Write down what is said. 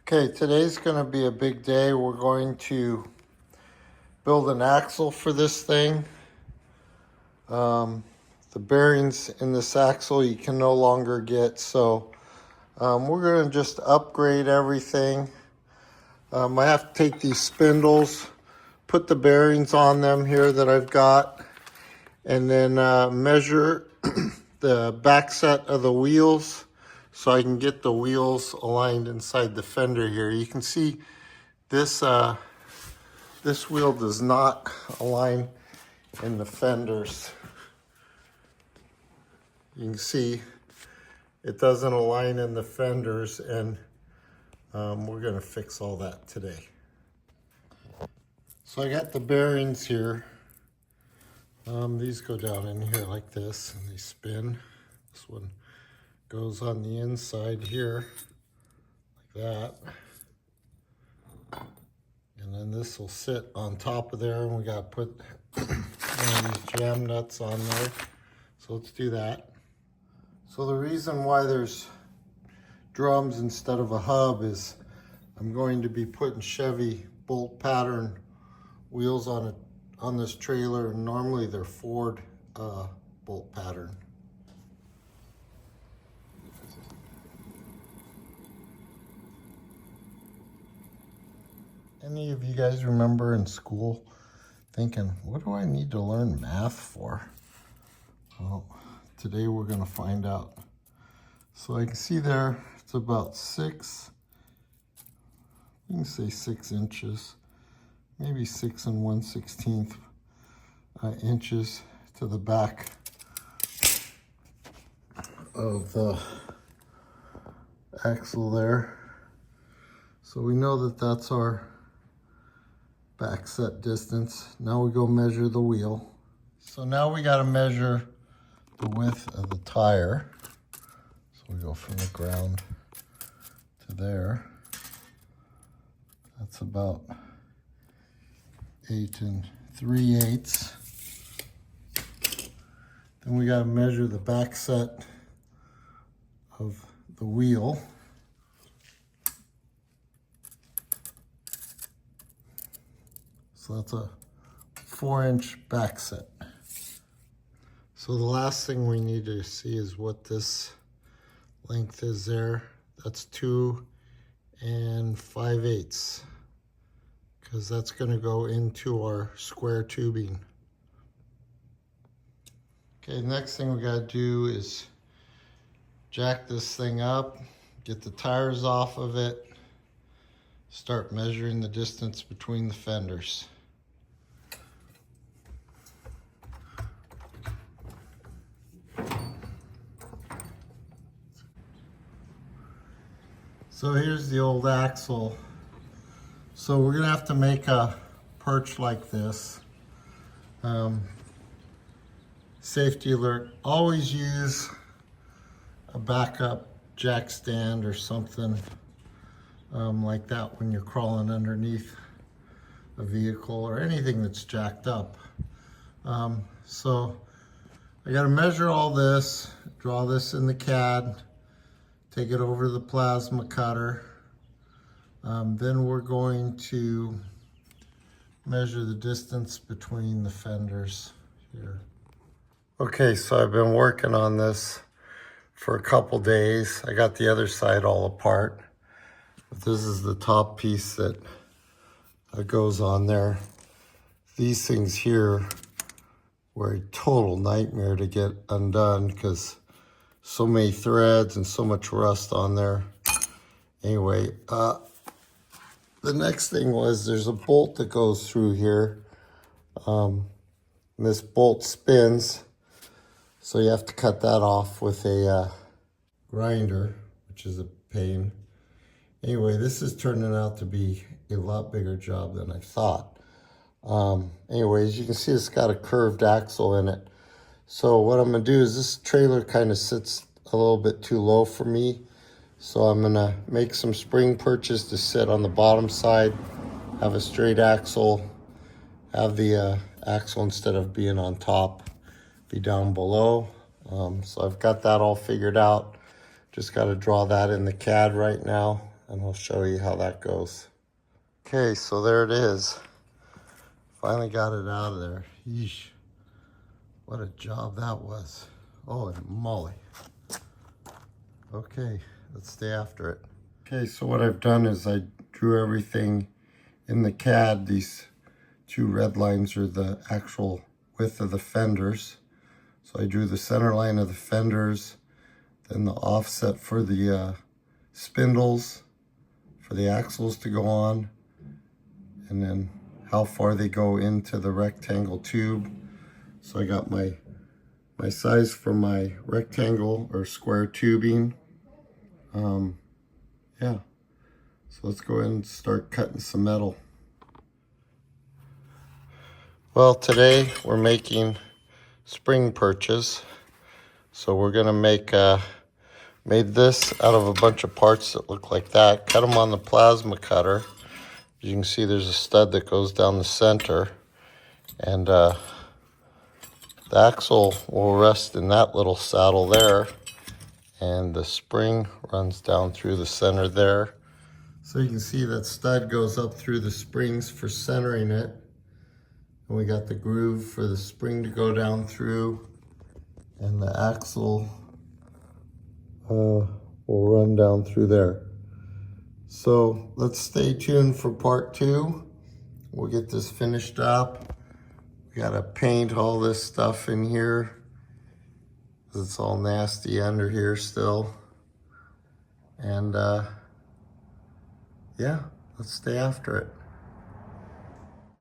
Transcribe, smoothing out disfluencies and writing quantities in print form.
Okay, today's going to be a big day. We're going to build an axle for this thing. The bearings in this axle you can no longer get, so we're going to just upgrade everything. I have to take these spindles, put the bearings on them here that I've got, and then measure the back set of the wheels so I can get the wheels aligned inside the fender here. You can see this this wheel does not align in the fenders. You can see it doesn't align in the fenders, and we're going to fix all that today. So I got the bearings here. These go down in here like this and they spin. This one goes on the inside here like that. And then this will sit on top of there, and we got to put one of these jam nuts on there. So let's do that. So the reason why there's drums instead of a hub is I'm going to be putting Chevy bolt pattern wheels on this trailer, and normally they're Ford bolt pattern. Any of you guys remember in school thinking, what do I need to learn math for? Well, today we're going to find out. So I can see there, it's about 6, you can say 6 inches, maybe 6 1/16 inches to the back of the axle there. So we know that that's our back set distance. Now we go measure the wheel. So now we got to measure the width of the tire. So we go from the ground to there. That's about 8 3/8. Then we got to measure the back set of the wheel. So that's a 4-inch back set. So the last thing we need to see is what this length is there. That's 2 5/8, because that's going to go into our square tubing. Okay, next thing we got to do is jack this thing up, get the tires off of it, start measuring the distance between the fenders. So here's the old axle. So we're gonna have to make a perch like this. Safety alert, always use a backup jack stand or something like that when you're crawling underneath a vehicle or anything that's jacked up. So I got to measure all this, draw this in the CAD, take it over to the plasma cutter. Then we're going to measure the distance between the fenders here. Okay, so I've been working on this for a couple days. I got the other side all apart. But this is the top piece that goes on there. These things here were a total nightmare to get undone because so many threads and so much rust on there. Anyway, the next thing was there's a bolt that goes through here. And this bolt spins, so you have to cut that off with a grinder, which is a pain. Anyway, this is turning out to be a lot bigger job than I thought. Anyways, you can see it's got a curved axle in it. So what I'm gonna do is this trailer kind of sits a little bit too low for me. So I'm gonna make some spring perches to sit on the bottom side, have a straight axle, have the axle, instead of being on top, be down below. So I've got that all figured out. Just got to draw that in the CAD right now. and I'll show you how that goes. Okay, so there it is. Finally got it out of there. Yeesh. What a job that was. Holy moly. Okay, let's stay after it. Okay, so what I've done is I drew everything in the CAD. These two red lines are the actual width of the fenders. So I drew the center line of the fenders, then the offset for the spindles, for the axles to go on, and then how far they go into the rectangle tube. So I got my size for my rectangle or square tubing. Yeah, so let's go ahead and start cutting some metal. Well, today we're making spring perches. So we're gonna make made this out of a bunch of parts that look like that. Cut them on the plasma cutter. As you can see, there's a stud that goes down the center, and the axle will rest in that little saddle there, and the spring runs down through the center there. So you can see that stud goes up through the springs for centering it. And we got the groove for the spring to go down through, and the axle will run down through there. So let's stay tuned for part 2. We'll get this finished up. We gotta paint all this stuff in here. It's all nasty under here still. And yeah, let's stay after it.